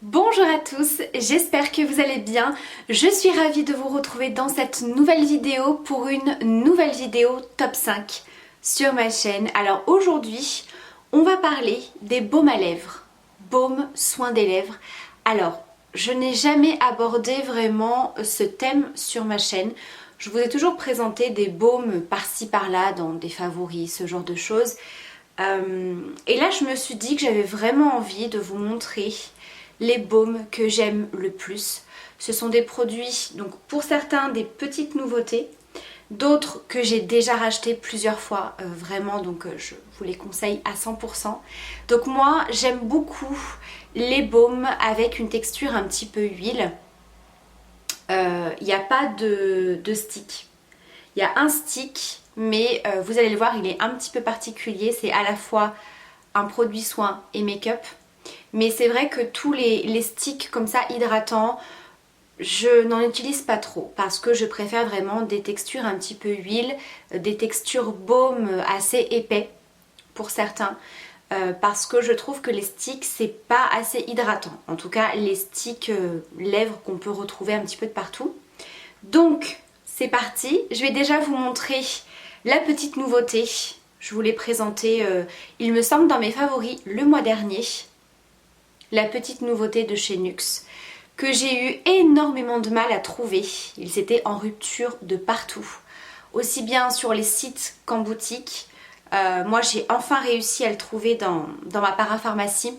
Bonjour à tous, j'espère que vous allez bien. Je suis ravie de vous retrouver dans cette nouvelle vidéo pour une nouvelle vidéo top 5 sur ma chaîne. Alors aujourd'hui, on va parler des baumes à lèvres, baumes soins des lèvres. Alors, je n'ai jamais abordé vraiment ce thème sur ma chaîne. Je vous ai toujours présenté des baumes par-ci par-là dans des favoris, ce genre de choses. Et là, je me suis dit que j'avais vraiment envie de vous montrer les baumes que j'aime le plus. Ce sont des produits, donc pour certains des petites nouveautés, d'autres que j'ai déjà racheté plusieurs fois vraiment, donc je vous les conseille à 100%. Donc moi j'aime beaucoup les baumes avec une texture un petit peu huile. Il n'y a pas de stick. Il y a un stick, mais vous allez le voir, il est un petit peu particulier. C'est à la fois un produit soin et make-up. Mais c'est vrai que tous les sticks comme ça hydratants, je n'en utilise pas trop parce que je préfère vraiment des textures un petit peu huile, des textures baume assez épais pour certains. Parce que je trouve que les sticks c'est pas assez hydratant. En tout cas les sticks lèvres qu'on peut retrouver un petit peu de partout. Donc c'est parti, je vais déjà vous montrer la petite nouveauté. Je vous l'ai présentée, il me semble, dans mes favoris le mois dernier. La petite nouveauté de chez NYX que j'ai eu énormément de mal à trouver. Ils étaient en rupture de partout, aussi bien sur les sites qu'en boutique. Moi j'ai enfin réussi à le trouver dans ma parapharmacie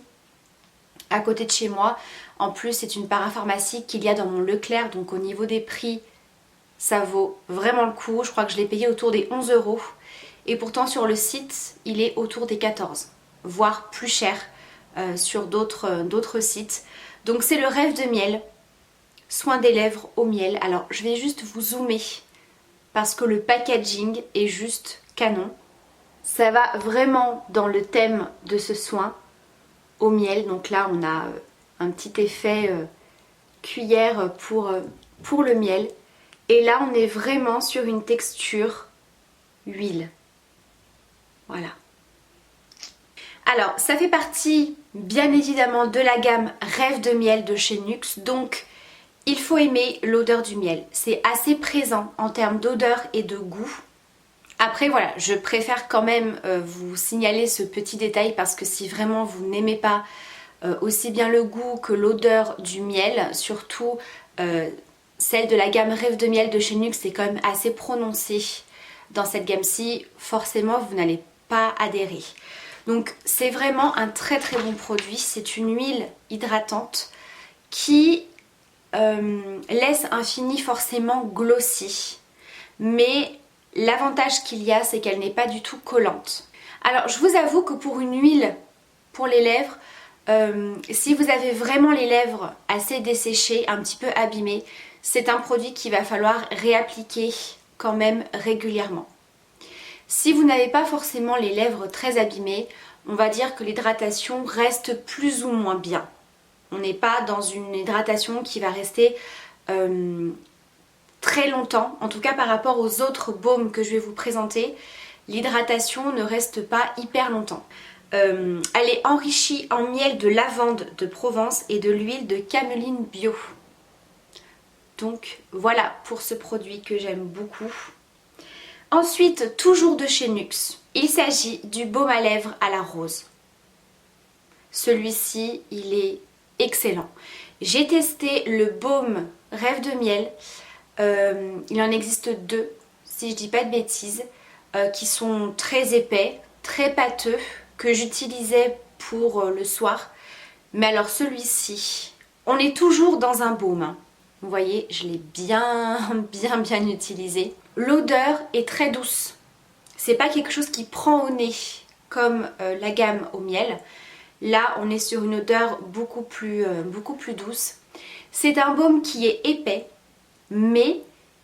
à côté de chez moi. En plus c'est une parapharmacie qu'il y a dans mon Leclerc, donc au niveau des prix ça vaut vraiment le coup. Je crois que je l'ai payé autour des 11 € et pourtant sur le site il est autour des 14, voire plus cher. Sur d'autres sites. Donc c'est le Rêve de Miel, soin des lèvres au miel. Alors je vais juste vous zoomer parce que le packaging est juste canon. Ça va vraiment dans le thème de ce soin au miel. Donc là on a un petit effet cuillère pour le miel. Et là on est vraiment sur une texture huile. Voilà. Alors, ça fait partie bien évidemment de la gamme Rêve de Miel de chez NYX, donc il faut aimer l'odeur du miel. C'est assez présent en termes d'odeur et de goût. Après voilà, je préfère quand même vous signaler ce petit détail parce que si vraiment vous n'aimez pas aussi bien le goût que l'odeur du miel, surtout celle de la gamme Rêve de Miel de chez NYX est quand même assez prononcée dans cette gamme-ci, forcément vous n'allez pas adhérer. Donc c'est vraiment un très très bon produit, c'est une huile hydratante qui laisse un fini forcément glossy, mais l'avantage qu'il y a c'est qu'elle n'est pas du tout collante. Alors je vous avoue que pour une huile pour les lèvres, si vous avez vraiment les lèvres assez desséchées, un petit peu abîmées, c'est un produit qu'il va falloir réappliquer quand même régulièrement. Si vous n'avez pas forcément les lèvres très abîmées, on va dire que l'hydratation reste plus ou moins bien. On n'est pas dans une hydratation qui va rester très longtemps. En tout cas par rapport aux autres baumes que je vais vous présenter, l'hydratation ne reste pas hyper longtemps. Elle est enrichie en miel de lavande de Provence et de l'huile de cameline bio. Donc voilà pour ce produit que j'aime beaucoup. Ensuite, toujours de chez NYX, il s'agit du baume à lèvres à la rose. Celui-ci, il est excellent. J'ai testé le baume Rêve de Miel. Il en existe deux, si je dis pas de bêtises, qui sont très épais, très pâteux, que j'utilisais pour le soir. Mais alors celui-ci, on est toujours dans un baume, hein. Vous voyez, je l'ai bien utilisé. L'odeur est très douce. C'est pas quelque chose qui prend au nez comme la gamme au miel. Là, on est sur une odeur beaucoup plus douce. C'est un baume qui est épais, mais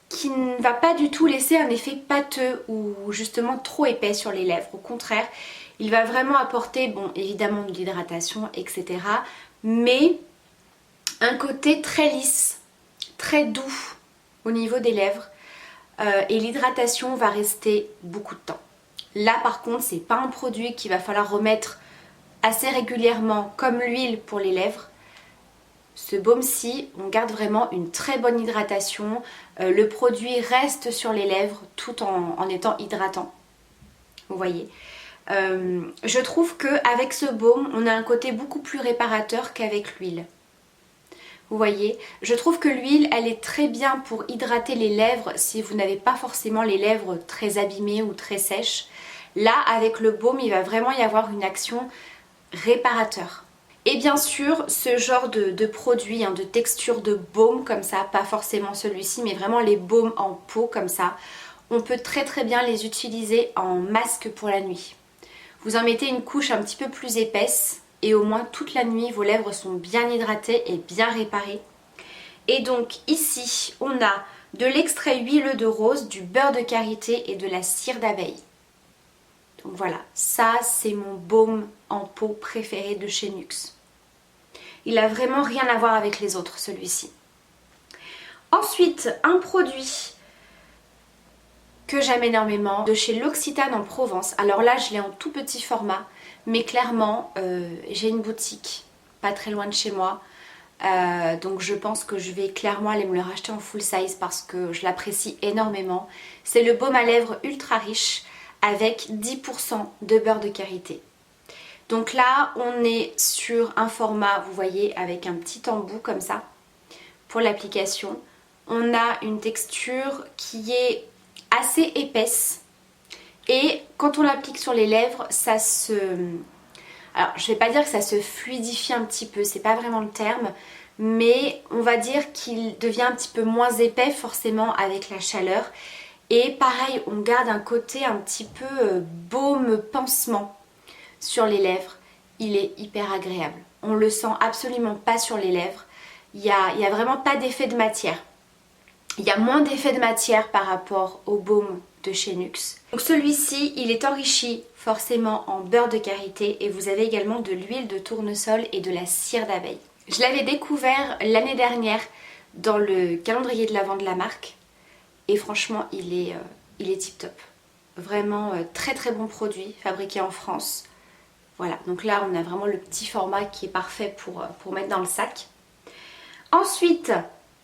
qui ne va pas du tout laisser un effet pâteux ou justement trop épais sur les lèvres. Au contraire, il va vraiment apporter, bon, évidemment de l'hydratation, etc. Mais un côté très lisse, très doux au niveau des lèvres et l'hydratation va rester beaucoup de temps. Là par contre c'est pas un produit qu'il va falloir remettre assez régulièrement comme l'huile pour les lèvres. Ce baume-ci, on garde vraiment une très bonne hydratation. Le produit reste sur les lèvres tout en étant hydratant. Vous voyez. Je trouve qu'avec ce baume, on a un côté beaucoup plus réparateur qu'avec l'huile. Vous voyez, je trouve que l'huile, elle est très bien pour hydrater les lèvres si vous n'avez pas forcément les lèvres très abîmées ou très sèches. Là, avec le baume, il va vraiment y avoir une action réparateur. Et bien sûr, ce genre de produit, de texture de baume comme ça, pas forcément celui-ci, mais vraiment les baumes en peau comme ça, on peut très bien les utiliser en masque pour la nuit. Vous en mettez une couche un petit peu plus épaisse et au moins toute la nuit vos lèvres sont bien hydratées et bien réparées. Et donc ici on a de l'extrait huileux de rose, du beurre de karité et de la cire d'abeille. Donc voilà, ça c'est mon baume en peau préféré de chez NYX. Il a vraiment rien à voir avec les autres celui-ci. Ensuite un produit que j'aime énormément, de chez L'Occitane en Provence. Alors là je l'ai en tout petit format, mais clairement j'ai une boutique pas très loin de chez moi, donc je pense que je vais clairement aller me le racheter en full size parce que je l'apprécie énormément. C'est le baume à lèvres ultra riche avec 10% de beurre de karité. Donc là on est sur un format, vous voyez, avec un petit embout comme ça pour l'application. On a une texture qui est assez épaisse et quand on l'applique sur les lèvres ça se... Alors je vais pas dire que ça se fluidifie un petit peu, c'est pas vraiment le terme, mais on va dire qu'il devient un petit peu moins épais forcément avec la chaleur. Et pareil, on garde un côté un petit peu baume pansement sur les lèvres. Il est hyper agréable, on le sent absolument pas sur les lèvres, il y a vraiment pas d'effet de matière. Il y a moins d'effet de matière par rapport au baume de chez NYX. Donc celui-ci, il est enrichi forcément en beurre de karité et vous avez également de l'huile de tournesol et de la cire d'abeille. Je l'avais découvert l'année dernière dans le calendrier de l'Avent de la marque et franchement, il est tip top. Vraiment très bon produit, fabriqué en France. Voilà, donc là on a vraiment le petit format qui est parfait pour mettre dans le sac. Ensuite,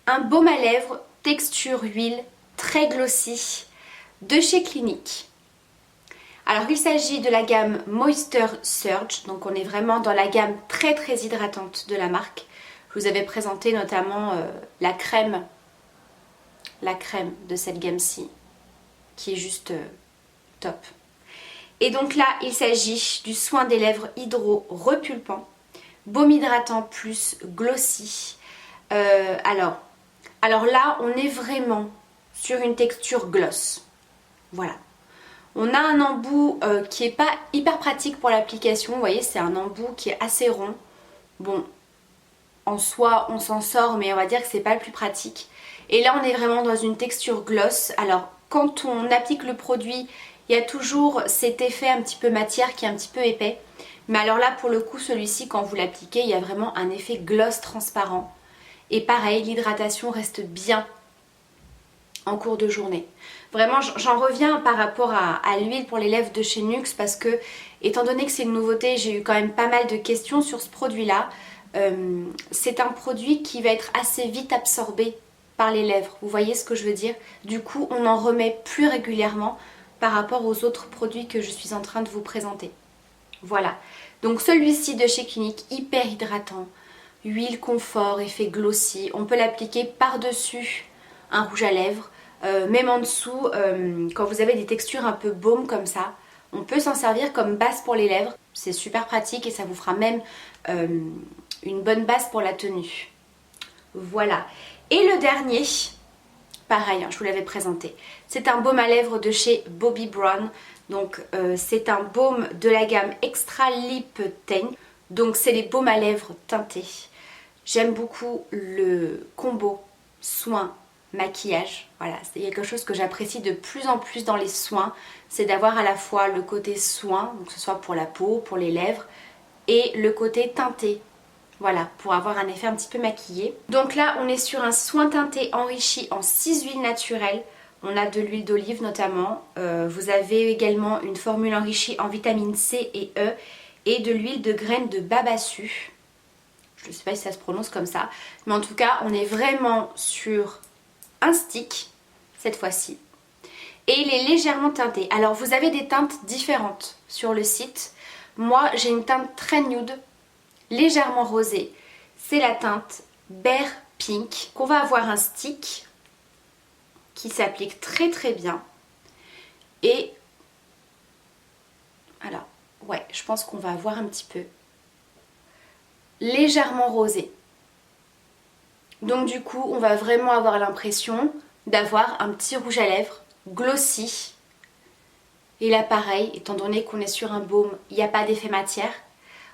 un baume à lèvres texture huile très glossy de chez Clinique. Alors il s'agit de la gamme Moisture Surge, donc on est vraiment dans la gamme très hydratante de la marque. Je vous avais présenté notamment la crème de cette gamme-ci qui est juste top. Et donc là il s'agit du soin des lèvres hydro repulpant, baume hydratant plus glossy. Alors là, on est vraiment sur une texture gloss. Voilà. On a un embout qui n'est pas hyper pratique pour l'application. Vous voyez, c'est un embout qui est assez rond. Bon, en soi, on s'en sort, mais on va dire que c'est pas le plus pratique. Et là, on est vraiment dans une texture gloss. Alors, quand on applique le produit, il y a toujours cet effet un petit peu matière qui est un petit peu épais. Mais alors là, pour le coup, celui-ci, quand vous l'appliquez, il y a vraiment un effet gloss transparent. Et pareil, l'hydratation reste bien en cours de journée. Vraiment, j'en reviens par rapport à l'huile pour les lèvres de chez NYX parce que, étant donné que c'est une nouveauté, j'ai eu quand même pas mal de questions sur ce produit-là. C'est un produit qui va être assez vite absorbé par les lèvres. Vous voyez ce que je veux dire? Du coup, on en remet plus régulièrement par rapport aux autres produits que je suis en train de vous présenter. Voilà. Donc celui-ci de chez Clinique, hyper hydratant. Huile confort, effet glossy, on peut l'appliquer par-dessus un rouge à lèvres, même en dessous, quand vous avez des textures un peu baume comme ça, on peut s'en servir comme base pour les lèvres, c'est super pratique et ça vous fera même une bonne base pour la tenue. Voilà, et le dernier, pareil, je vous l'avais présenté, c'est un baume à lèvres de chez Bobbi Brown, donc c'est un baume de la gamme Extra Lip Tint, donc c'est les baumes à lèvres teintés. J'aime beaucoup le combo soin maquillage, voilà, c'est quelque chose que j'apprécie de plus en plus dans les soins, c'est d'avoir à la fois le côté soin, donc que ce soit pour la peau, pour les lèvres, et le côté teinté, voilà, pour avoir un effet un petit peu maquillé. Donc là on est sur un soin teinté enrichi en 6 huiles naturelles, on a de l'huile d'olive notamment, vous avez également une formule enrichie en vitamine C et E, et de l'huile de graines de babassu. Je ne sais pas si ça se prononce comme ça. Mais en tout cas, on est vraiment sur un stick cette fois-ci. Et il est légèrement teinté. Alors vous avez des teintes différentes sur le site. Moi j'ai une teinte très nude, légèrement rosée. C'est la teinte Bear Pink. On va avoir un stick qui s'applique très très bien. Et alors ouais, je pense qu'on va avoir un petit peu légèrement rosé. Donc du coup on va vraiment avoir l'impression d'avoir un petit rouge à lèvres glossy. Et là pareil, étant donné qu'on est sur un baume, il n'y a pas d'effet matière,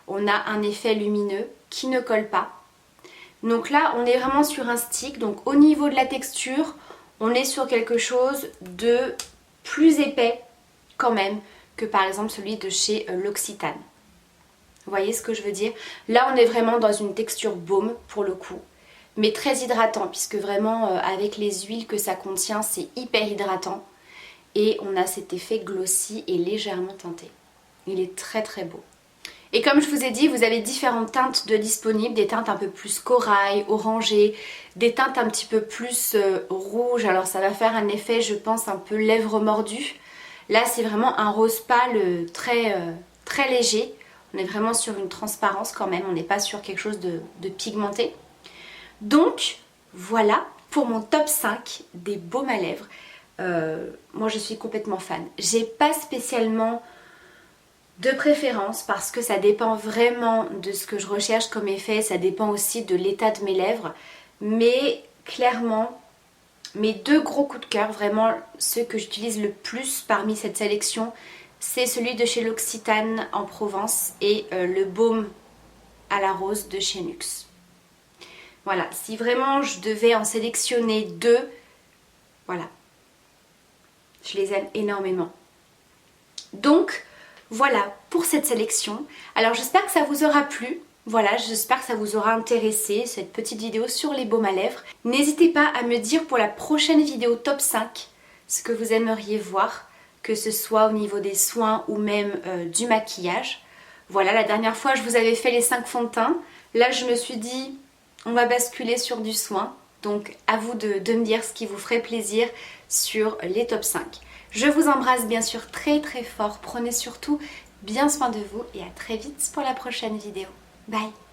on a un effet lumineux qui ne colle pas. Donc là on est vraiment sur un stick, donc au niveau de la texture, on est sur quelque chose de plus épais quand même que par exemple celui de chez L'Occitane. Vous voyez ce que je veux dire? Là on est vraiment dans une texture baume pour le coup, mais très hydratant puisque vraiment avec les huiles que ça contient c'est hyper hydratant et on a cet effet glossy et légèrement teinté. Il est très très beau. Et comme je vous ai dit, vous avez différentes teintes de disponibles, des teintes un peu plus corail, orangé, des teintes un petit peu plus rouge, alors ça va faire un effet je pense un peu lèvres mordues. Là c'est vraiment un rose pâle très léger, on est vraiment sur une transparence quand même, on n'est pas sur quelque chose de pigmenté. Donc voilà pour mon top 5 des baumes à lèvres. Moi je suis complètement fan. J'ai pas spécialement de préférence parce que ça dépend vraiment de ce que je recherche comme effet, ça dépend aussi de l'état de mes lèvres. Mais clairement, mes deux gros coups de cœur, vraiment ceux que j'utilise le plus parmi cette sélection, c'est celui de chez L'Occitane en Provence et le baume à la rose de chez NYX. Voilà, si vraiment je devais en sélectionner deux, voilà, je les aime énormément. Donc voilà pour cette sélection. Alors j'espère que ça vous aura plu. Voilà, j'espère que ça vous aura intéressé cette petite vidéo sur les baumes à lèvres. N'hésitez pas à me dire pour la prochaine vidéo top 5 ce que vous aimeriez voir, que ce soit au niveau des soins ou même du maquillage. Voilà, la dernière fois je vous avais fait les 5 fonds de teint. Là je me suis dit on va basculer sur du soin. Donc à vous de me dire ce qui vous ferait plaisir sur les top 5. Je vous embrasse bien sûr très très fort. Prenez surtout bien soin de vous et à très vite pour la prochaine vidéo. Bye!